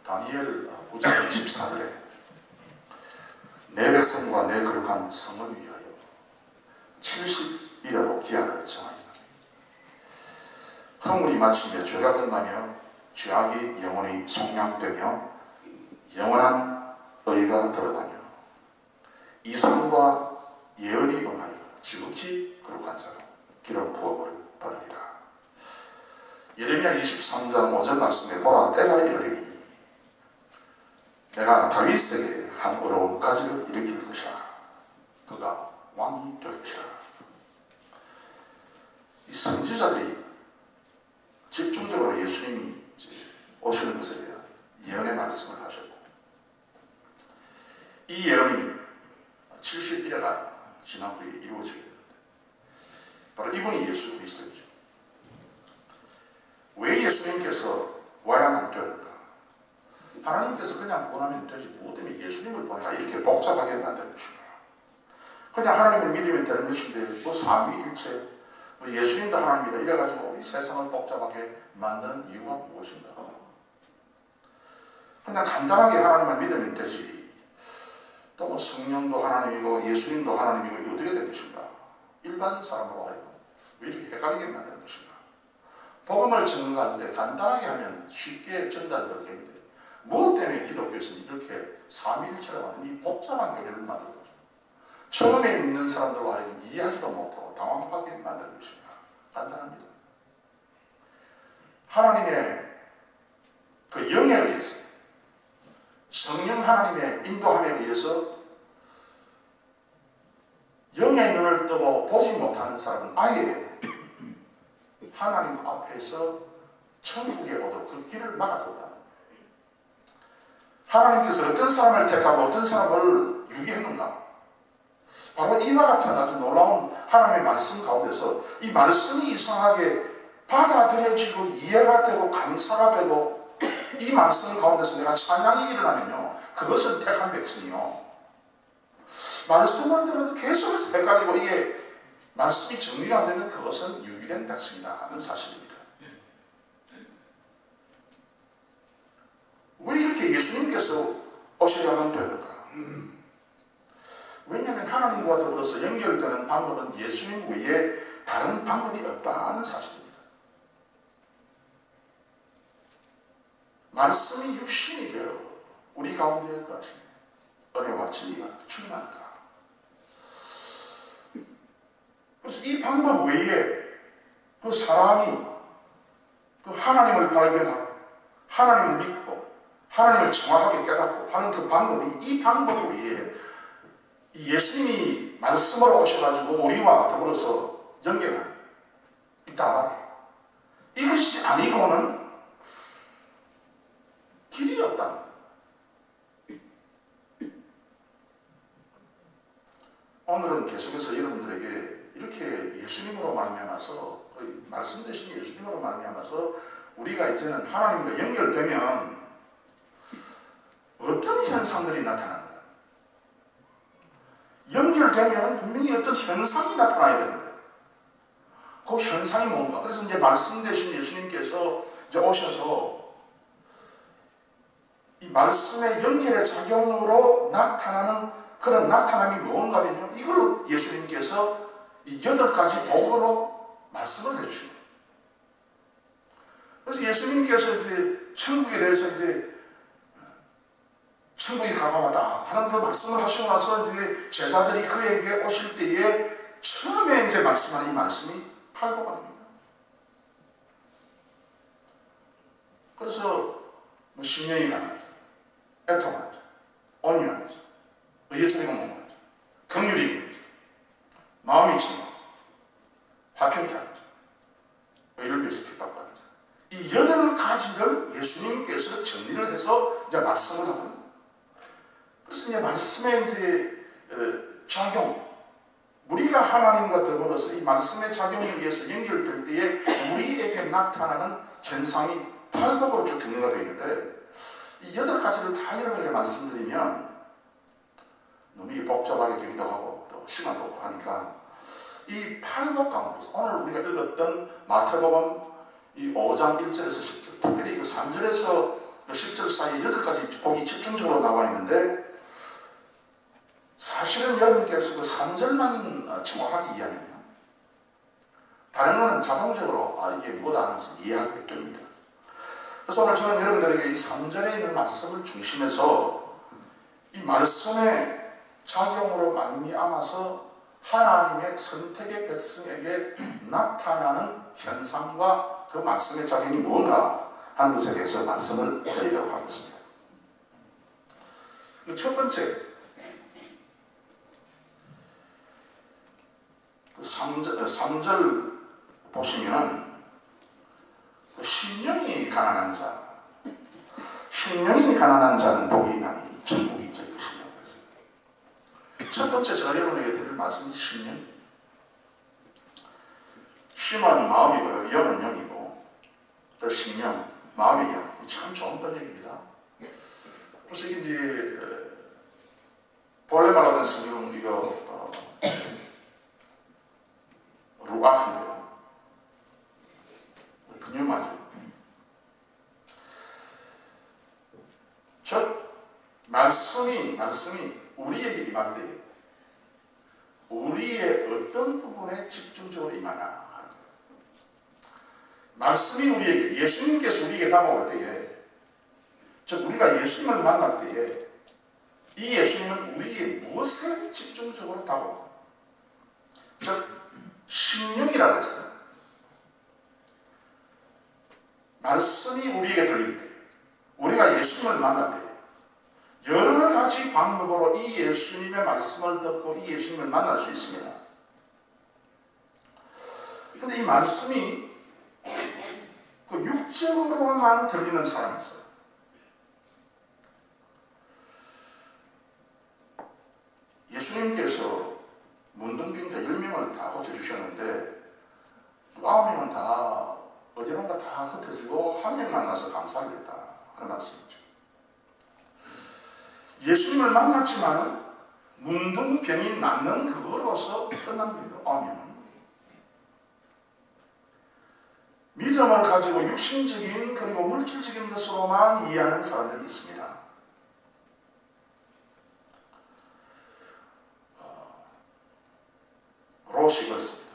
다니엘 9장 24절에 내 백성과 내 거룩한 성을 위하여 70일여로 기한을 정하였나니 허물이 마치며 죄가 끝나며 죄악이 영원히 속량되며 영원한 의가 드러나며 이 삶과 예언이 응하여 지극히 거룩한 자가 기름 부음을 받으리라. 예레미야 23장 5절 말씀에 보라 때가 이르리니 내가 다윗에게 한 어려운 가지를 일으킬 것이라. 그가 왕이 될 것이라. 이 선지자들이 집중적으로 예수님이 오시는 것에 대한 예언의 말씀을 하셨고, 이 예언이 70일가 지난 후에 이루어지게 되는데 바로 이분이 예수 그리스도이죠. 왜 예수님께서 와야만 되는가? 하나님께서 그냥 보내면 되지 뭐 때문에 예수님을 보내가 이렇게 복잡하게 만드는 것인가? 그냥 하나님을 믿으면 되는 것인데 뭐 삼위일체 예수님도 하나님이다 이래가지고 이 세상을 복잡하게 만드는 이유가 무엇인가? 그냥 간단하게 하나님만 믿으면 되지 또 뭐 성령도 하나님이고 예수님도 하나님이고 어떻게 될 것인가? 일반 사람으로 하여금 왜 이렇게 헷갈리게 만드는 것인가? 복음을 전가할 때 간단하게 하면 쉽게 전달될 텐데 무엇 때문에 기독교에서는 이렇게 삼위일체라고 하는 이 복잡한 교리를 만들고 처음에 믿는 사람들로 하여금 이해하지도 못하고 당황하게 만드는 것입니다. 간단합니다. 하나님의 그 영에 의해서 성령 하나님의 인도함에 의해서 영의 눈을 뜨고 보지 못하는 사람은 아예 하나님 앞에서 천국에 오도록 그 길을 막아뒀다. 하나님께서 어떤 사람을 택하고 어떤 사람을 유기했는가? 바로 이와 같은 아주 놀라운 하나님의 말씀 가운데서 이 말씀이 이상하게 받아들여지고 이해가 되고 감사가 되고 이 말씀 가운데서 내가 찬양이 일어나면요 그것은 택한 백성이요 말씀을 들어도 계속해서 헷갈리고 이게 말씀이 정리가 안 되면 그것은 유기된 백성이다 하는 사실입니다. 왜 이렇게 예수님께서 오셔야만 되는가? 왜냐하면 하나님과 더불어서 연결되는 방법은 예수님 외에 다른 방법이 없다는 사실입니다. 말씀이 육신이 되어 우리 가운데 거하시네 은혜와 진리가 충만하더라. 그래서 이 방법 외에 그 사람이 그 하나님을 발견하고 하나님을 믿고 하나님을 정확하게 깨닫고 하는 그 방법이 이 방법 외에 예수님이 말씀으로 오셔가지고 우리와 더불어서 연결하는 있다. 이것이 아니고는 길이 없다는 거예요. 오늘은 계속해서 여러분들에게 이렇게 예수님으로 말미암아서 말씀 대신 예수님으로 말미암아서 우리가 이제는 하나님과 연결되면 어떤 현상들이 나타난다. 연결되면 분명히 어떤 현상이 나타나야 되는데 그 현상이 뭔가? 그래서 이제 말씀 대신 예수님께서 이제 오셔서 이 말씀의 연결의 작용으로 나타나는 그런 나타남이 뭔가면요 이걸 예수님께서 이 8가지 복으로 말씀을 해주십니다. 그래서 예수님께서 이제 천국에 대해서 이제 천국이 가까웠다 하는 그 말씀을 하시고 나서 이제 제자들이 그에게 오실 때에 처음에 이제 말씀한 이 말씀이 팔복합니다. 그래서 심령이 강한 자, 애통한 자, 온유한 자, 의여처리가 못한 자, 긍휼이 있는 자, 마음이 진한 자, 화평케 하는 자, 의를 위해서 핍박받는 자, 이 8가지를 예수님께서 정리를 해서 이제 말씀을 하는. 그래서 이제 말씀의 이제 작용, 우리가 하나님과 더불어서 이 말씀의 작용에 의해서 연결될 때에 우리에게 나타나는 현상이 팔복으로 쭉 정리가 되어 있는데 이 8가지를 다 여러분에게 말씀드리면 너무 복잡하게 되기도 하고 또 시간도 없고 하니까 이 팔복 가운데서 오늘 우리가 읽었던 마태복음 이 5장 1절에서 10절 특별히 그 3절에서 10절 사이에 8가지 복이 집중적으로 나와 있는데 사실은 여러분께서 그 3절만 정확하게 이해하면 다른 거는 자동적으로 이게 뭐다 하면서 이해하게 됩니다. 그래서 오늘 저는 여러분들에게 이 3절에 있는 말씀을 중심해서 이 말씀의 작용으로 말미암아서 하나님의 선택의 백성에게 나타나는 현상과 그 말씀의 작용이 뭔가 하는 것에 대해서 말씀을 드리도록 하겠습니다. 첫 번째, 3절 보시면 심령이 가난한 자는 복이 나니 천국이 있죠. 첫 번째 제가 여러분에게 드릴 말씀이 심령이에요. 심은 마음이고요, 영은 영이고, 또 심령, 마음의 영, 참 좋은 번역입니다. 그래서 이제 본래 말하던 성경 이거 루아흐인데요, 분유마죠. 즉 말씀이 우리에게 임할 때 우리의 어떤 부분에 집중적으로 임하나. 말씀이 우리에게, 예수님께서 우리에게 다가올 때에, 즉 우리가 예수님을 만날 때에 이 예수님은 우리에게 무엇에 집중적으로 다가옵니다. 즉 심령이라고 했어요. 말씀이 우리에게 들릴 때, 우리가 예수님을 만날 때 여러 가지 방법으로 이 예수님의 말씀을 듣고 이 예수님을 만날 수 있습니다. 그런데 이 말씀이 그 육적으로만 들리는 사람이 있어요. 예수님께서 문둥병자 10명을 다 고쳐주셨는데 9명은 다 어디론가 다 흩어지고 한 명 만나서 감사하겠다 하는 말씀이죠. 예수님을 만났지만은 문둥병이 낫는 그거로서 끝난 거예요. 9명은. 믿음을 가지고 육신적인 그리고 물질적인 것으로만 이해하는 사람들이 있습니다. 롯이 그렇습니다.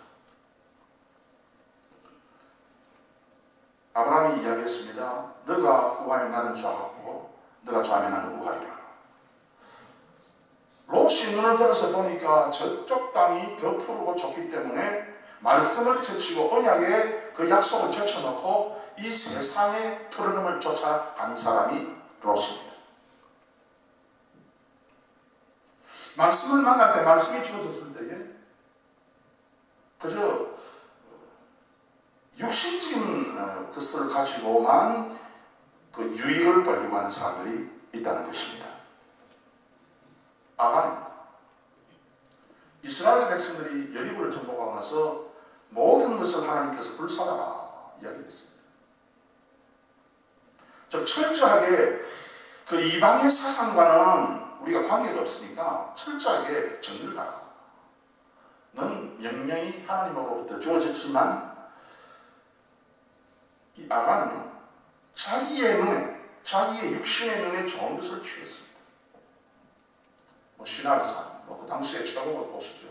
아브라함이 이야기했습니다. 너가 구하면 나는 좌하고 너가 좌하면 나는 우하리라. 롯이 눈을 들어서 보니까 저쪽 땅이 더 푸르고 좋기 때문에 말씀을 제치고 언약의 그 약속을 제쳐놓고 이 세상의 푸르름을 쫓아간 사람이 롯입니다. 말씀을 만날 때, 말씀이 주어졌을 때에 그저 육신적인 것을 가지고만 그 유익을 벌려고 하는 사람들이 있다는 것입니다. 아간입니다. 이스라엘 백성들이 여리고를 정복하고 나서 모든 것을 하나님께서 불사하라 이야기했습니다. 즉 철저하게 그 이방의 사상과는 우리가 관계가 없으니까 철저하게 정리를 하라. 넌 명령이 하나님으로부터 주어졌지만 이 아간은요, 자기의 눈에, 자기의 육신의 눈에 좋은 것을 취했습니다. 신할산, 그 당시에 최고가 보시죠.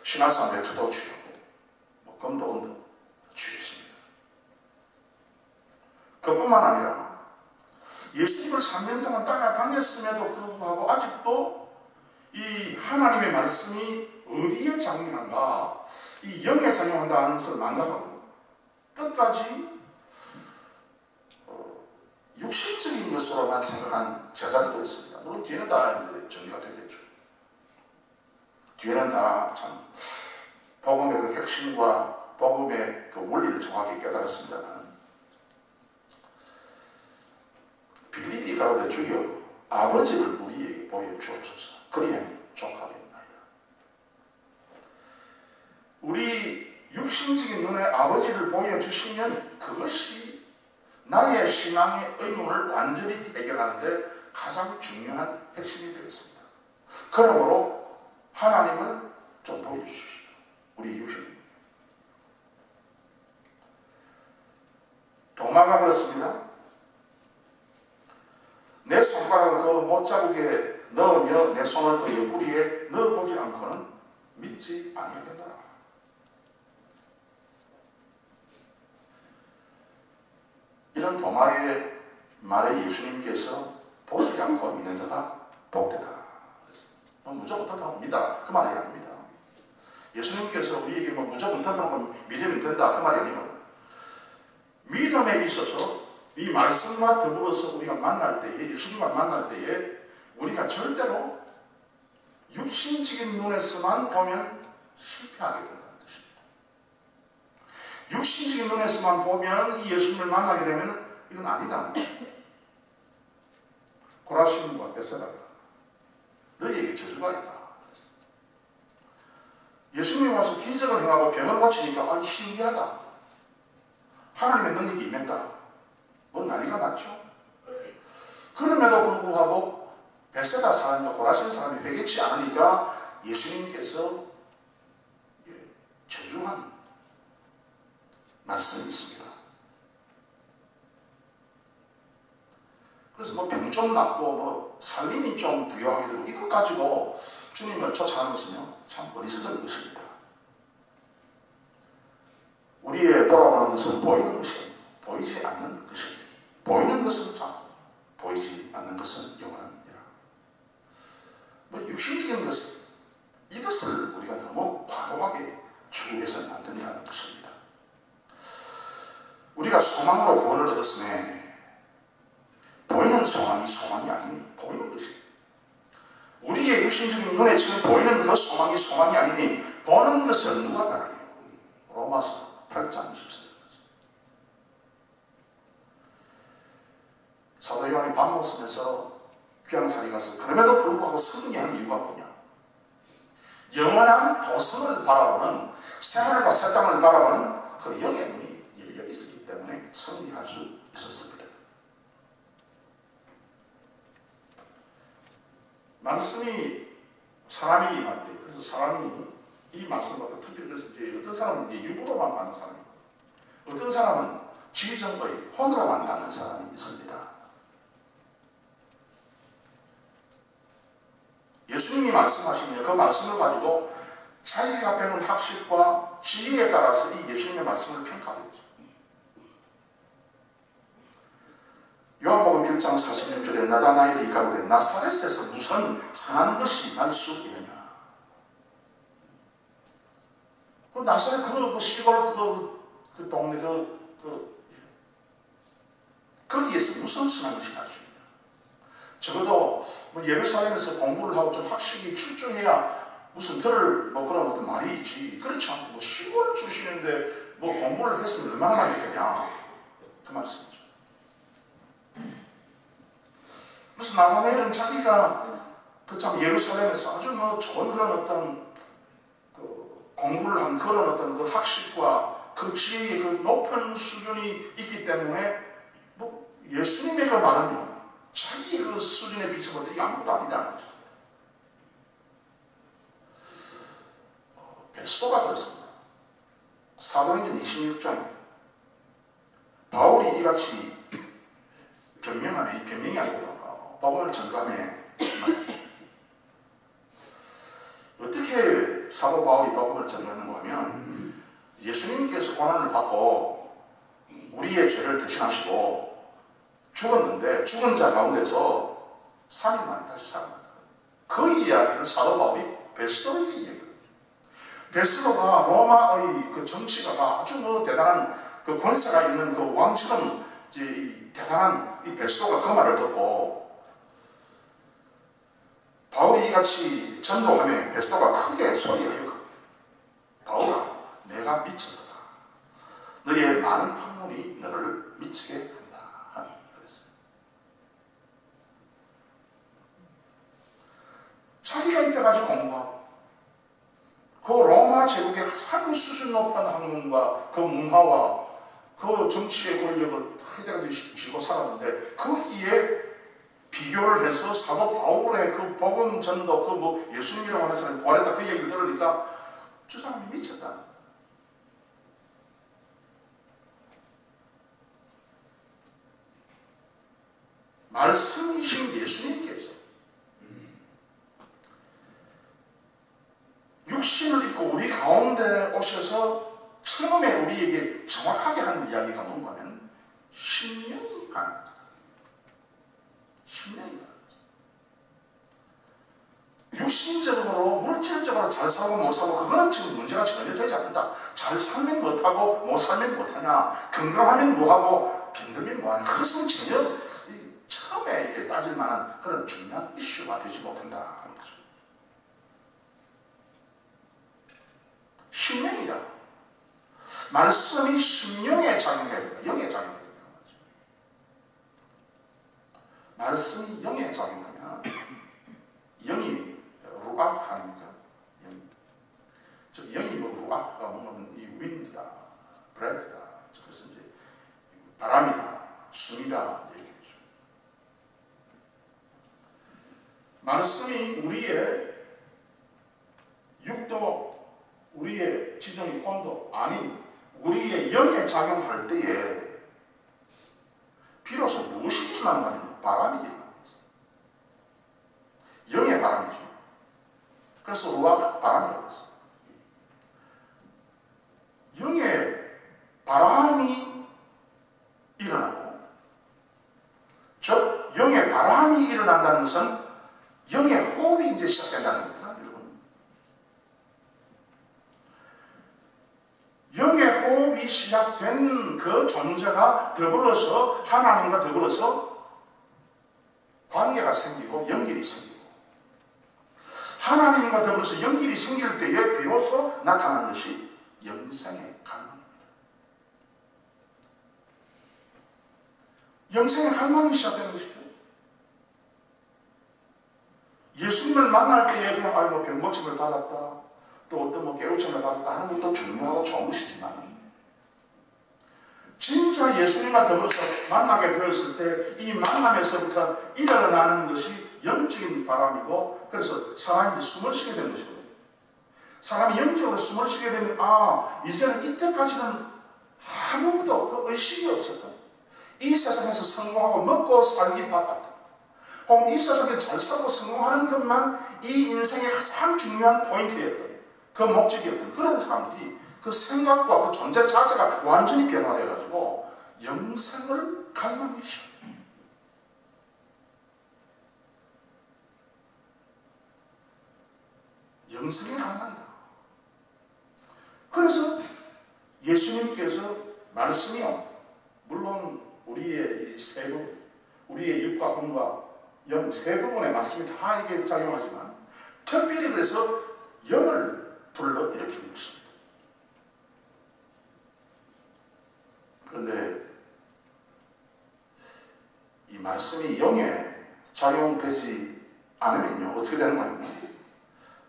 신할산 매트도 취했고, 금도 은도 취했습니다. 그뿐만 아니라 예수님을 3년 동안 따라다녔음에도 불구하고 아직도 이 하나님의 말씀이 어디에 작용한가, 이 영에 작용한다 하는 것을 망각하고 끝까지 육신적인 것으로만 생각한 제자들도 있습니다. 물론 뒤에는 다 이제 정리가 되겠죠. 뒤에는 다 참 복음의 그 핵심과 복음의 그 원리를 정확히 깨달았습니다만 빌립이 가로되 주여 아버지를 우리에게 보여주옵소서. 그리하면 족하겠나이다. 우리 육신적인 눈에 아버지를 보여주시면 그것이 나의 신앙의 의문을 완전히 해결하는데 가장 중요한 핵심이 되겠습니다. 그러므로 하나님을 좀 보여주십시오. 우리 육신. 도마가 그렇습니다. 손가락을 그 못자국에 넣으며 내 손을 그 옆구리에 넣어보지 않고는 믿지 아니하겠노라. 이런 도마의 말에 예수님께서 보지 않고 믿는 자가 복되다. 무조건 덮어놓고 믿어라. 그 말이 아닙니다. 예수님께서 우리에게 무조건 덮어놓고 믿으면 된다. 그 말이 아니고 믿음에 있어서 이 말씀과 더불어서 우리가 만날 때에, 예수님과 만날 때에 우리가 절대로 육신적인 눈에서만 보면 실패하게 된다는 뜻입니다. 육신적인 눈에서만 보면 이 예수님을 만나게 되면 이건 아니다. 고라신과 베세다가 너희에게 저주가 있다. 그랬어요. 예수님이 와서 기적을 행하고 병을 고치니까 신기하다. 하나님의 능력이 임했다. 뭐 난리가 났죠. 그럼에도 불구하고 베세다 사람과 고라신 사람이 회개치 않으니까 예수님께서 저주한 말씀이 있습니다. 그래서 병 좀 낫고 살림이 좀 부여하게 되고 이것 가지고 주님을 쫓아가는 것은요 참 어리석은 것입니다. 우리의 돌아가는 것은 보이는 것이 보이지 않는 것입니다. 보이는 것은 참 보이지 않는 것은 영원합니다. 육신적인 것은 이것을 우리가 너무 과도하게 추구해서는 안 된다는 것입니다. 우리가 소망으로 구원을 얻었음에 보이는 소망이 아니니 보이는 것이 우리의 육신적인 눈에 지금 보이는 그 소망이 아니니 보는 것은 누가 따라요? 로마서 8장 24절. 사도 요한이 밥 먹으면서 귀양살이 가서 그럼에도 불구하고 승리한 이유가 뭐냐? 영원한 도성을 바라보는 새하늘과 새 땅을 바라보는 그 영의 눈이 열려 있었기 때문에 승리할 수 있었습니다. 말씀이 사람에게 임할 때, 그래서 사람이 이 말씀과 특별히 그래서 어떤 사람은 육으로만 받는 사람이고, 어떤 사람은 지정의 혼으로만 받는 사람이 있습니다. 예수님이 말씀하시면 그 말씀을 가지고 자기가 배운 학식과 지혜에 따라서 이 예수님의 말씀을 평가하게 되죠. 요한복음 1장 46절에 나다나엘이 가로되 나사렛에서 무슨 선한 것이 날 수 있느냐. 그 나사렛 그 시골 그 동네 거기에서 무슨 선한 것이 날 수 있느냐. 적어도 예루살렘에서 공부를 하고 좀 학식이 출중해야 무슨 들을 그런 어떤 말이 있지. 그렇지 않고 시골 출신인데 공부를 했으면 얼마나 많이 했겠냐. 그 말씀이죠. 그래서 나다나엘은 자기가 참 예루살렘에서 아주 좋은 그런 어떤 공부를 한 그런 어떤 그 학식과 그 지혜의 그 높은 수준이 있기 때문에 예수님의 그 말은요 자기 그 수준에 비춰볼 때 아무것도 아니다. 베스도가 그렇습니다. 사도행전 26장 바울이 이같이 변명하네. 변명이 아니고 복음을 전가하네. 어떻게 사도 바울이 복음을 전가하는가 하면 예수님께서 고난을 받고 우리의 죄를 대신하시고 죽었는데 죽은 자 가운데서 3일 만에 다시 살아났다. 그 이야기를 사도 바울이 베스도에게 이야기합니다. 베스도가 로마의 그 정치가가 아주 대단한 그 권세가 있는 그 왕처럼 대단한 이 베스도가 그 말을 듣고 바울이 이같이 전도하며 베스도가 크게 소리하여 바울아 내가 미쳤다. 너의 많은 학문이 너를 미치게 한다 하니 그랬어요. 자기가 이때까지 공부하고 그 로마 제국의 아주 수준 높은 학문과 그 문화와 그 정치의 권력을 이때까지 쥐고 살았는데 거기에 비교를 해서 사도 바울의 그 복음 전도 그 예수님이라고 하는 사람이 부활했다 그 얘기를 들으니까 저 사람이 미쳤다. 말씀이신 예수님께서 육신을 입고 우리 가운데 오셔서 처음에 우리에게 정확하게 하는 이야기가 뭔가 하면 심령이 가난하다. 심령이 가난하다. 육신적으로 물질적으로 잘 살고 못 살고 그거는 지금 문제가 전혀 되지 않는다. 잘 살면 못하고 못 살면 못하냐, 건강하면 뭐하고 빈들면 뭐하냐, 그것은 전혀 처음에 따질 만한 그런 중요한 이슈가 되지 못한다 하는 거죠. 심령이다. 말씀이 심령에 작용해야 된다. 영에 작용해야 된다. 말씀이 영에 작용하면 영이 루아흐 아닙니까? 영이. 즉 영이 뭐 루아흐가 뭔가 하면 이 윈드다, 브레드다. 그래서 이제 바람이다, 숨이다 이렇게 되죠. 말씀이 우리의 육도, 우리의 지정이 혼도 아닌 우리의 영에 작용할 때에 비로소 무엇이 일어나는가 하면 바람이 일어나는 거죠. 영의 바람이죠. 그래서 루아흐 바람이라고 했어요. 영의 바람이 일어나고, 즉 영의 바람이 일어난다는 것은 영의 호흡이 이제 시작된다는 겁니다. 여러분, 영의 호흡이 시작된 그 존재가 더불어서 하나님과 더불어서 관계가 생기고 연결이 생기고, 하나님과 더불어서 연결이 생길 때에 비로소 나타난 것이 영생의 갈망입니다. 영생의 갈망이 시작되는 것이죠. 예수님을 만날 때에 그냥 뭐 병고침을 받았다, 또 어떤 뭐 깨우침을 받았다 하는 것도 중요하고 좋은 것이지만, 진짜 예수님과 더불어서 만나게 되었을 때 이 만남에서부터 일어나는 것이 영적인 바람이고, 그래서 사람이 이제 숨을 쉬게 되는 것이거든요. 사람이 영적으로 숨을 쉬게 되면, 이제는 이때까지는 아무것도 그 의식이 없었다. 이 세상에서 성공하고 먹고 살기 바빴다. 혹은 이 세상에 잘 살고 성공하는 것만 이 인생의 가장 중요한 포인트였던, 그 목적이었던 그런 사람들이 그 생각과 그 존재 자체가 완전히 변화되어가지고 영생을 갈망하기 시작해요. 영생의 갈망이다. 그래서 예수님께서 말씀이요, 물론 우리의 이 세 부분, 우리의 육과 혼과 영 세 부분의 말씀이 다 이게 작용하지만, 특별히 그래서 영을 불러일으키는 것입니다. 그런데 이 말씀이 영에 작용되지 않으면요, 어떻게 되는 거냐면,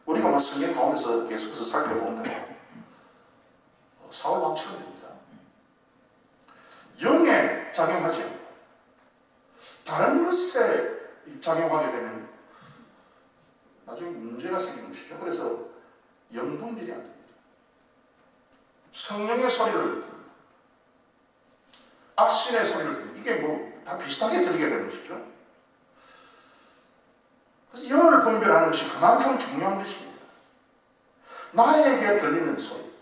우리가 뭐 성경 가운데서 계속해서 살펴본 대로 사울 왕처럼 됩니다. 영에 작용하지 않고 다른 것에 작용하게 되면 나중에 문제가 생기는 것이죠. 그래서 영분별이 안 됩니다. 성령의 소리를 듣습니다. 악신의 소리를 듣습니다. 이게 뭐 다 비슷하게 들리게 되는 것이죠. 그래서 영을 분별하는 것이 그만큼 중요한 것입니다. 나에게 들리는 소리,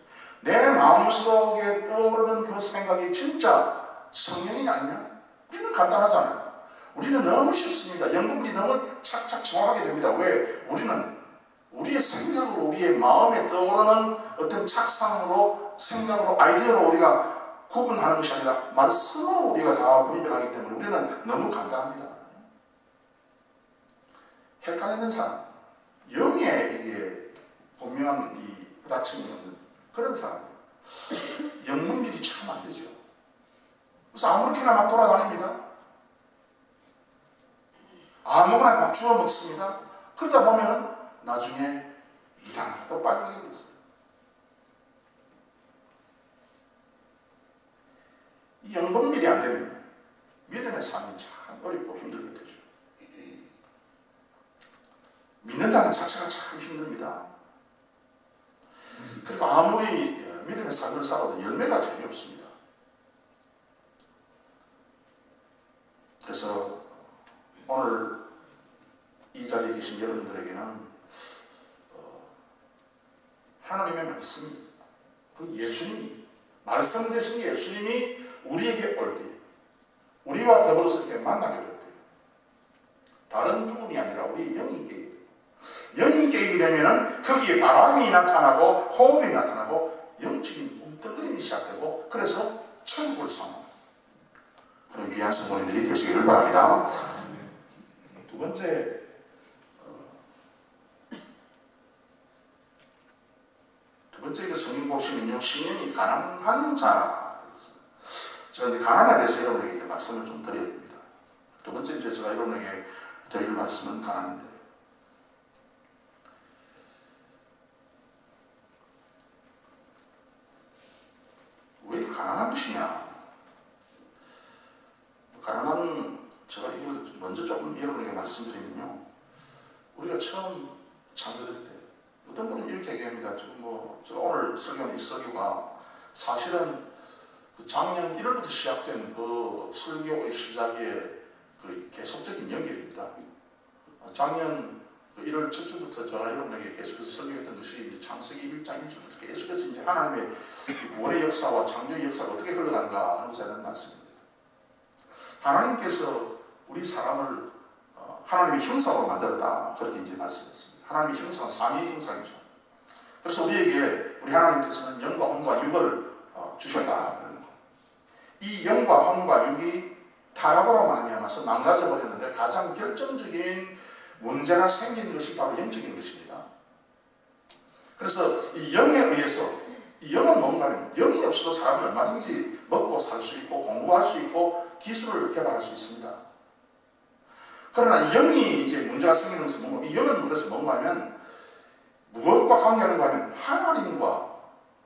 내 마음속에 떠오르는 그 생각이 진짜 성령이 아니냐? 우리는 간단하잖아요. 우리는 너무 쉽습니다. 영분별이 너무 착착 정확하게 됩니다. 왜? 우리는 우리의 생각으로, 우리의 마음에 떠오르는 어떤 착상으로, 생각으로, 아이디어로 우리가 구분하는 것이 아니라 말씀으로 우리가 다 분별하기 때문에 우리는 너무 간단합니다. 헷갈리는 사람, 영에 이게 분명한 이 부딪힘이 없는 그런 사람이에요. 영분별이 참 안 되죠. 그래서 아무렇게나 막 돌아다닙니다. 아무거나 막 주워 먹습니다. 그러다 보면은 나중에 이단하고 빨리 가게 있어요. 이 영분별이 안 되면 믿음의 삶이 참 어렵고 힘들게 되죠. 믿는다는 자체가 참 힘듭니다. 그리고 아무리 믿음의 삶을 살아도 열매가 전혀 없습니다. 그래서 오늘 이 자리에 계신 여러분들에게는 하나님의 말씀, 그 예수님이, 말씀 되신 예수님이 우리에게 올 때, 우리와 더불어서 이렇게 만나게 될 때, 다른 부분이 아니라 우리 영이 깨게 되고, 영이 깨게 되면은 거기에 바람이 나타나고 호흡이 나타나고 영적인 꿈틀거림이 시작되고, 그래서 천국을 사모하는 그런 귀한 성도님들이 되시기를 바랍니다. 두 번째, 그 성경 보시면요, 심령이 가난한 자. 제가 이제 가난에 대해서 여러분에게 이제 말씀을 좀 드려야 됩니다. 두 번째 이제 제가 여러분에게 드릴 말씀은 가난인데, 왜 가난한 것이냐? 가난한, 제가 이걸 먼저 조금 여러분에게 말씀드리면요, 우리가 처음 창조될 때 어떤 분은 이렇게 얘기합니다. 제가 오늘 설교하는 이 설교가 사실은 그 작년 1월부터 시작된 그 설교의 시작의 그 계속적인 연결입니다. 작년 1월 첫주부터 제가 여러분에게 계속해서 설교했던 것이 이제 창세기 1장 1절부터 계속해서 이제 하나님의 구원의 역사와 창조의 역사가 어떻게 흘러가는가 하는 것에 대한 말씀입니다. 하나님께서 우리 사람을 하나님의 형상으로 만들었다, 그렇게 이제 말씀했습니다. 하나님의 형상은 삼위의 형상이죠. 그래서 우리에게 우리 하나님께서는 영과 혼과 육을 주셨다 그러는 거. 이 영과 혼과 육이 타락으로 말미암아서 망가져 버렸는데 가장 결정적인 문제가 생긴 것이 바로 영적인 것입니다. 그래서 이 영에 의해서, 이 영은 뭔가는 영이 없어도 사람은 얼마든지 먹고 살 수 있고 공부할 수 있고 기술을 개발할 수 있습니다. 그러나 영이 이제 문제가 생기는 것은 뭔가, 이 영은 그래서 뭔가 하면 무엇과 관계하는가 하면 하나님과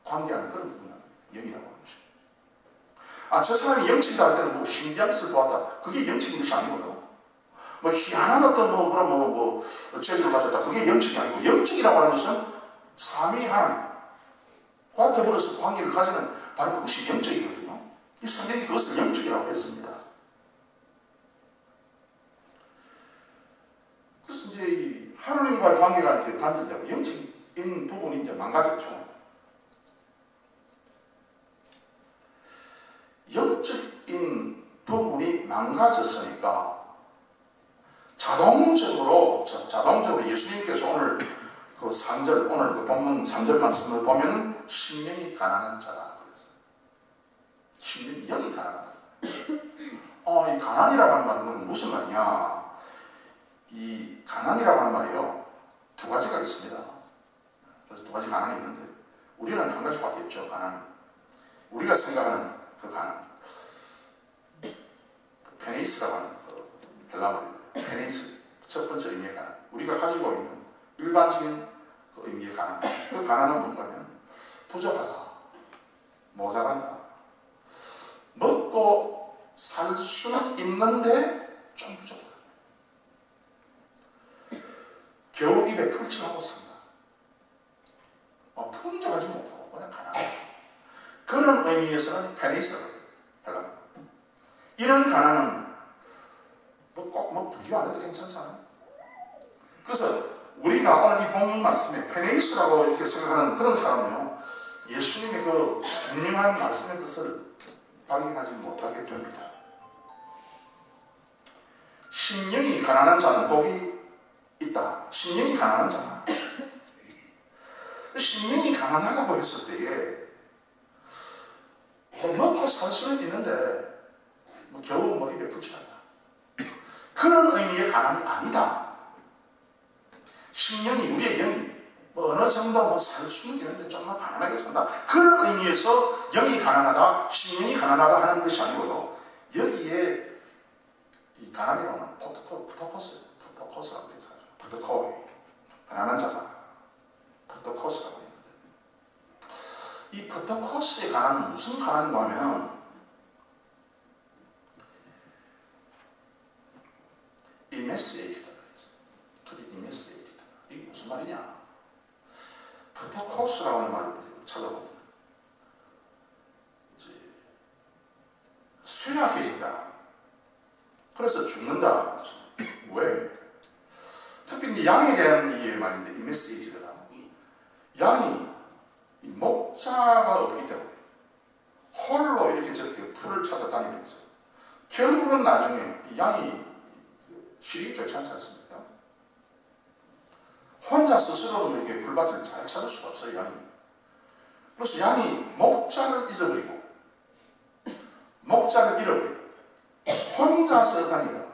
관계하는 그런 부분을 영이라고 하는 것입니다. 저 사람이 영적이다 할 때는 뭐 신비한 것을 보았다, 그게 영적인 것이 아니고요. 뭐 희한한 어떤 그런 재주를 가졌다, 그게 영적이 아니고, 영적이라고 하는 것은 삼위 하나님과 더불어서 관계를 가지는 바로 그것이 영적이거든요. 이 성경이 그것을 영적이라고 했습니다. 그래서 이제 이 하나님과의 관계가 이제 단절되고 영적인 부분이 이제 망가졌죠. 영적인 부분이 망가졌으니까 자동적으로 예수님께서 오늘 그 3절, 오늘 그 본문 3절 말씀을 보면은 심령이 가난한 자다 그래서 심령이 영이 가난하다. 이 가난이라고 하는 말은 무슨 말이냐? 이 가난이라고 하는 말이요, 두 가지가 있습니다. 그래서 두 가지 가난이 있는데 우리는 한 가지밖에 없죠. 가난이, 우리가 생각하는 그 가난, 페네이스라고 하는 그 헬라말인데, 페네이스, 첫 번째 의미의 가난, 우리가 가지고 있는 일반적인 그 의미의 가난, 그 가난은 뭔가 하면 부족하다, 모자란다, 먹고 살 수는 있는데 좀 부족하다, 겨우 입에 풀칠하고 산다, 풍족하지 못하고 그냥 가난하다, 그런 의미에서는 페네이스라고 해요. 이런 가난은 꼭 부유 안 해도 괜찮잖아요. 그래서 우리가 오늘 이 본문 말씀에 페네이스라고 이렇게 생각하는 그런 사람은요, 예수님의 그 분명한 말씀의 뜻을 발견하지 못하게 됩니다. 심령이 가난한 자는 복이 있다. 심령이 가난한 자, 심령이 가난하다고 했을 때에 먹고 살 수는 있는데 겨우 입에 붙여간다, 그런 의미의 가난이 아니다. 심령이, 우리의 영이 어느 정도 살 수는 있는데 좀만 가난하게 산다, 그런 의미에서 영이 가난하다, 심령이 가난하다 하는 것이 아니고요, 여기에 이 가난이라는 푸토코스라고 해서 푸토코이, 가난한 자가 푸토코스라고 했는데, 이 푸토코스의 가난은 무슨 가난인가 하면 emaciated다 그랬어요. to be emaciated. 이게 무슨 말이냐? 푸토코스라고 하는 말을 찾아보면 이제 쇠약해진다, 그래서 죽는다. 이 양에 대한 이 말인데, 이 메시지가 양이 이 목자가 없기 때문에 홀로 이렇게 저렇게 풀을 찾아다니면서 결국은 나중에 이 양이 실익이 좋지 않지 않습니까? 혼자 스스로는 이렇게 풀밭을 잘 찾을 수가 없어요, 양이. 그래서 양이 목자를 잊어버리고 목자를 잃어버리고 혼자서 다니다가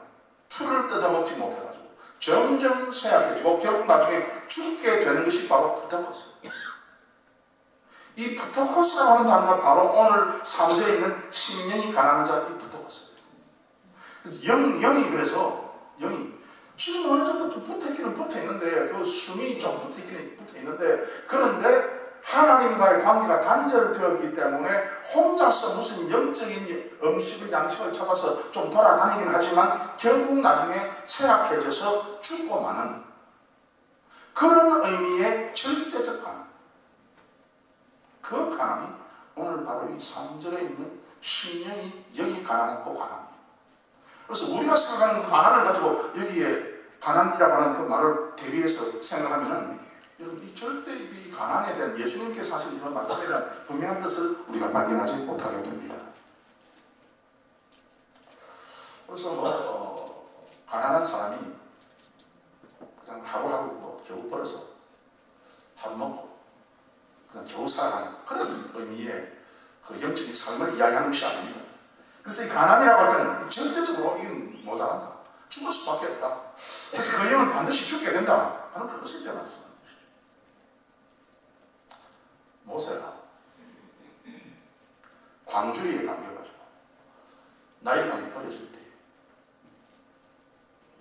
풀을 뜯어먹지 못해가지고 점점 쇠약해지고 결국 나중에 죽게 되는 것이 바로 부터코스. 이 부터코스라고 하는 단어가 바로 오늘 3절에 있는 심령이 가난한 자, 이 부터코스예요. 영이 그래서 영이 지금 어느 정도 좀 붙어있기는 붙어있는데 그 숨이 좀 붙어있기는 붙어있는데 그런데 하나님과의 관계가 단절되었기 때문에 혼자서 무슨 영적인 음식을 양식을 찾아서 좀 돌아다니긴 하지만 결국 나중에 쇠약해져서 죽고 마는 그런 의미의 절대적 가난. 그 가난이 오늘 바로 이 3절에 있는 심령이 영이 가난하고 가난이에요. 그래서 우리가 생각하는 그 가난을 가지고 여기에 가난이라고 하는 그 말을 대비해서 생각하면은 여러분 이 절대 이 가난에 대한 예수님께서 하신 이런 말씀에 대한 분명한 뜻을 우리가 발견하지 못하게 됩니다. 그래서 가난한 사람이 그냥 하루하루 겨우 벌어서 하루 먹고 그냥 겨우 살아가는 그런 의미의 그 영적인 삶을 이야기하는 것이 아닙니다. 그래서 이 가난이라고 할 때는 절대적으로 이건 모자란다. 죽을 수밖에 없다. 그래서 그 영은 반드시 죽게 된다 하는 그것을 이제 말씀합니다. 모세가 광주리에 담겨가지고 나일강에 버려질 때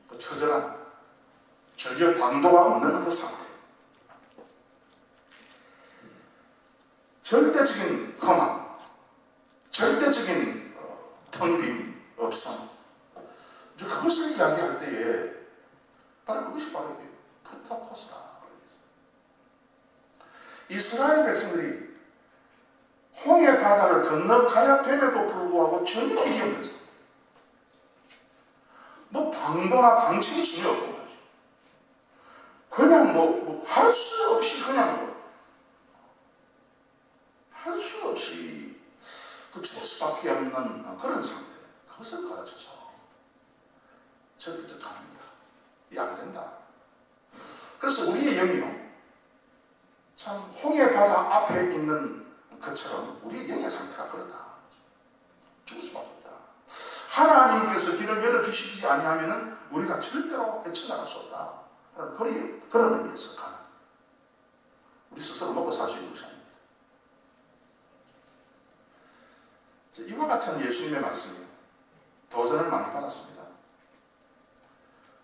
그 처절한 절여 방도가 없는 그 상태, 절대적인 험함, 절대적인 텅 빈 없음, 이제 그것을 이야기할 때에 바로 그것이 바로 이게 푸타코스다. 이스라엘 백성들이 홍해 바다를 건너가야 됨에도 불구하고 전혀 길이 없는 상태. 뭐 방도나 방책이 전혀 없고 말이죠. 그냥 할 수 없이 그냥 할 수 없이 그 죽을 수밖에 없는 그런 상태. 그것을 가르쳐서 절대적 가난이다. 이게 안 된다. 그래서 우리의 영이요. 참 홍해 바다 앞에 있는 것처럼 우리 영의 상태가 그렇다. 죽을 수밖에 없다. 하나님께서 길을 열어주시지 아니하면 우리가 절대로 헤쳐나갈 수 없다. 그런 의미에서 가난. 우리 스스로 먹고 살 수 있는 것이 아닙니다. 이와 같은 예수님의 말씀이 도전을 많이 받았습니다.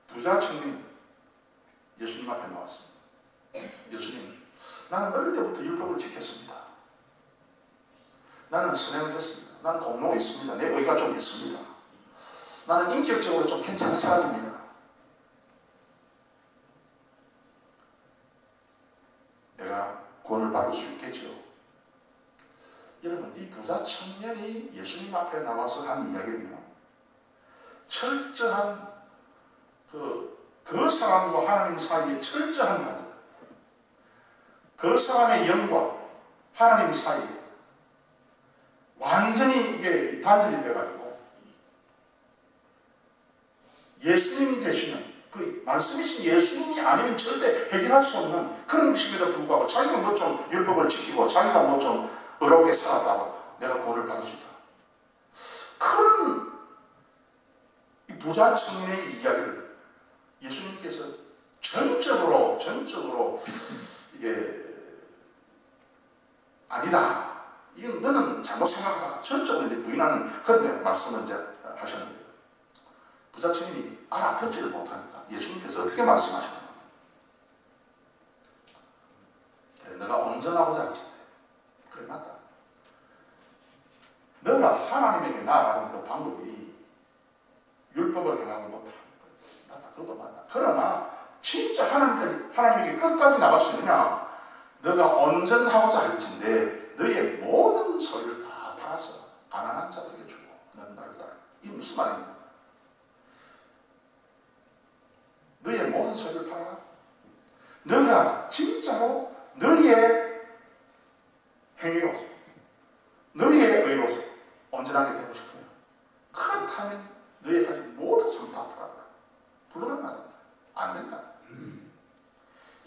부자 청년이 예수님 앞에 나왔습니다. 예수님, 나는 어릴 때부터 율법을 지켰습니다. 나는 선행을 했습니다. 나는 공로가 있습니다. 내 의가 좀 있습니다. 나는 인격적으로 좀 괜찮은 사람입니다. 내가 구원을 받을 수 있겠죠. 여러분, 이 부자 청년이 예수님 앞에 나와서 한 이야기는요, 철저한 그 사람과 하나님 사이에 철저한 단절, 그 사람의 영과 하나님 사이에 완전히 이게 단절이 돼가지고 예수님 되시는 그 말씀이신 예수님이 아니면 절대 해결할 수 없는 그런 것임에도 불구하고 자기가 뭐 좀 율법을 지키고 자기가 뭐 좀 어렵게 살았다고 내가 구원을 받을 수 있다. 그런 이 부자 청년의 이야기를 예수님께서 전적으로 이게 아니다. 이건 너는 잘못 생각하다. 전적으로 이제 부인하는 그런 말씀을 이제 하셨는데요. 부자 청년이 알아듣지를 못하니까 예수님께서 어떻게 말씀하시냐면, 그래, 너가 온전하고자 할진대. 그래, 맞다. 너가 하나님에게 나아가는 그 방법이 율법을 행하고 못하는 거야. 맞다. 그것도 맞다. 그러나 진짜 하나님에게 끝까지 나갈 수 있느냐? 너가 온전하고자 할진대 너의 모든 소유를 다 팔아서 가난한 자들에게 주고 너는 나를 따라. 이게 무슨 말입니까? 너의 모든 소유를 팔아라. 너가 진짜로 너희의 행위로서 너희의 의로서 온전하게 되고 싶으면 그렇다면 너희의 가진 모든 삶 다 팔아라. 불가능하다. 안 된다.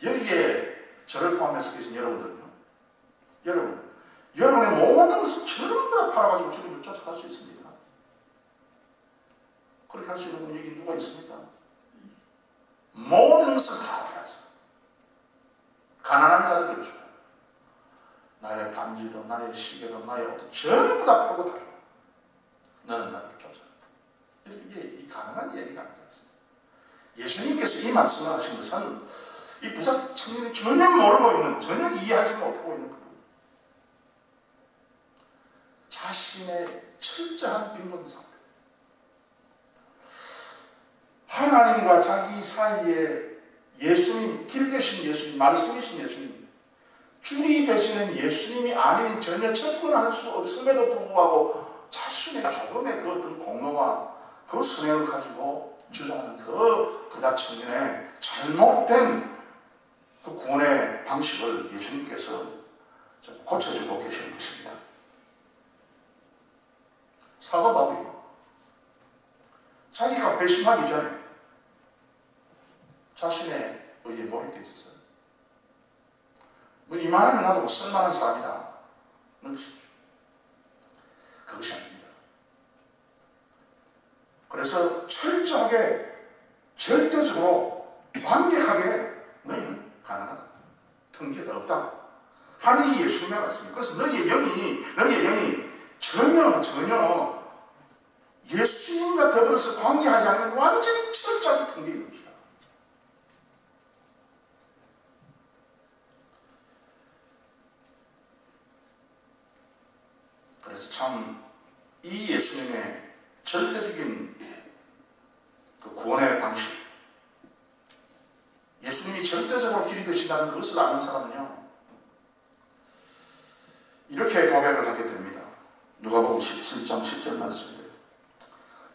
여기에 저를 포함해서 계신 여러분들은요, 여러분의 모든 것을 전부 다 팔아가지고 주님을 쫓아갈 수 있습니까? 그렇게 할 수 있는 분이 여기 누가 있습니까? 모든 것을 다 팔아서 가난한 자들을 주고 나의 반지로 나의 시계로 나의 옷도 전부 다 팔고 달고 너는 나를 쫓아간다. 이게 가능한 얘기가 아니지 않습니까? 예수님께서 이 말씀을 하신 것은 이 부자 청년이 전혀 모르고 있는, 전혀 이해하지 못하고 있는 부분, 자신의 철저한 빈곤 상태, 하나님과 자기 사이에 예수님, 길 되신 예수님, 말씀이신 예수님, 줄이 되시는 예수님이 아닌 전혀 접근할 수 없음에도 불구하고 자신의 조금의 그 어떤 공로와 그 선행을 가지고 주장하는 그 부자 청년의 잘못된 그 구원의 방식을 예수님께서 고쳐주고 계시는 것입니다. 사도 바울이 자기가 회심하기 전에 자신의 의에 몰입되어 있었어요. 뭐 이만하면 나도 뭐 쓸만한 사람이다. 그것이 아닙니다. 그래서 철저하게 절대적으로 완벽하게 너희는 가난하다. 덩기가 없다. 하는 이 예수님의 말씀입니다. 그래서 너희의 영이 전혀 예수님과 더불어서 관계하지 않으면 완전히 철저하게 텅비는 것이다. 그래서 참 이 예수님의 절대적인 그 구원의 방식, 예수님이 절대적으로 길이 되신다는 그것을 아는 사람은요, 이렇게 고백을 하게 됩니다. 누가복음 17장 10절 말씀인데요.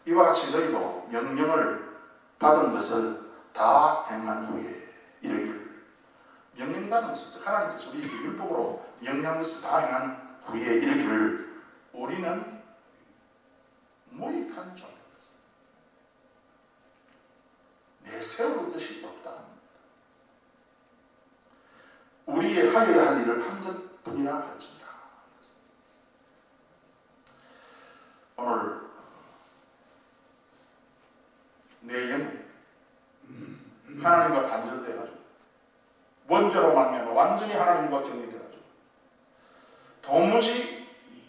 이와 같이 너희도 명령을 받은 것을 다 행한 후에 이르기를. 명령 받은 것을, 하나님께서 우리에게 율법으로 명령한 것을 다 행한 후에 이르기를 우리는 무익한 존재로서 내세울 것이 없다. 우리의 하여야 할 일을 한 것뿐이라 할지니라. 오늘 내 영이 하나님과 단절돼가지고 원죄로 말미암아 완전히 하나님과 격리돼가지고 도무지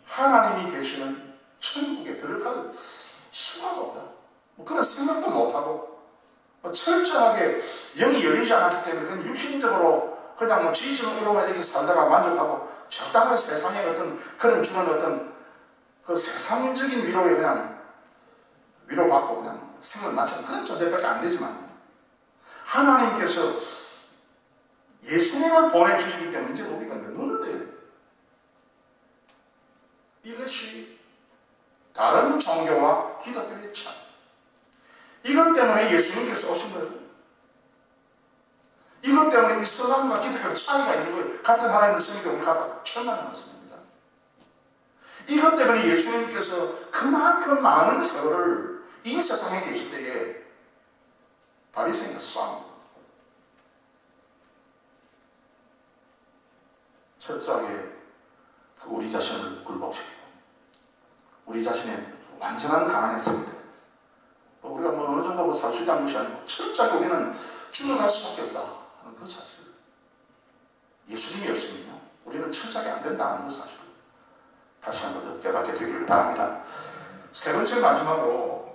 하나님이 계시는 천국에 들어갈 수가 없다. 뭐 그런 생각도 못하고 철저하게 영이 열리지 않았기 때문에 그냥 육신적으로 그냥 뭐 지지적으로만 이렇게 살다가 만족하고 적당한 세상의 어떤 그런 주는 어떤 그 세상적인 위로에 그냥 위로받고 그냥 생을 마치는 그런 존재밖에 안 되지만, 하나님께서 예수님을 보내주시기 때문에 이제 우리가 눈을 떼야 됩니다. 이것이 다른 종교와 기독교의 차이. 이것 때문에 예수님께서 오신 거예요. 이것 때문에 이슬람과 기독교가 차이가 있는 거예요. 같은 하나님을 섬기고 우리 같다. 천만의 말씀입니다. 이것 때문에 예수님께서 그만큼 많은 세월을 이 세상에 계실 때에 바리새인과 싸웁니다. 철저하게 우리 자신을 굴복시키고 우리 자신의 완전한 가난의 상태, 우리가 뭐 어느 정도 살 수 있다는 것이 아니고 철저하게 우리는 죽어갈 수밖에 없다 하는 그 사실을, 예수님이 없으면요 우리는 철저하게 안 된다는 그 사실을 다시 한번 더 깨닫게 되기를 바랍니다. 세 번째 마지막으로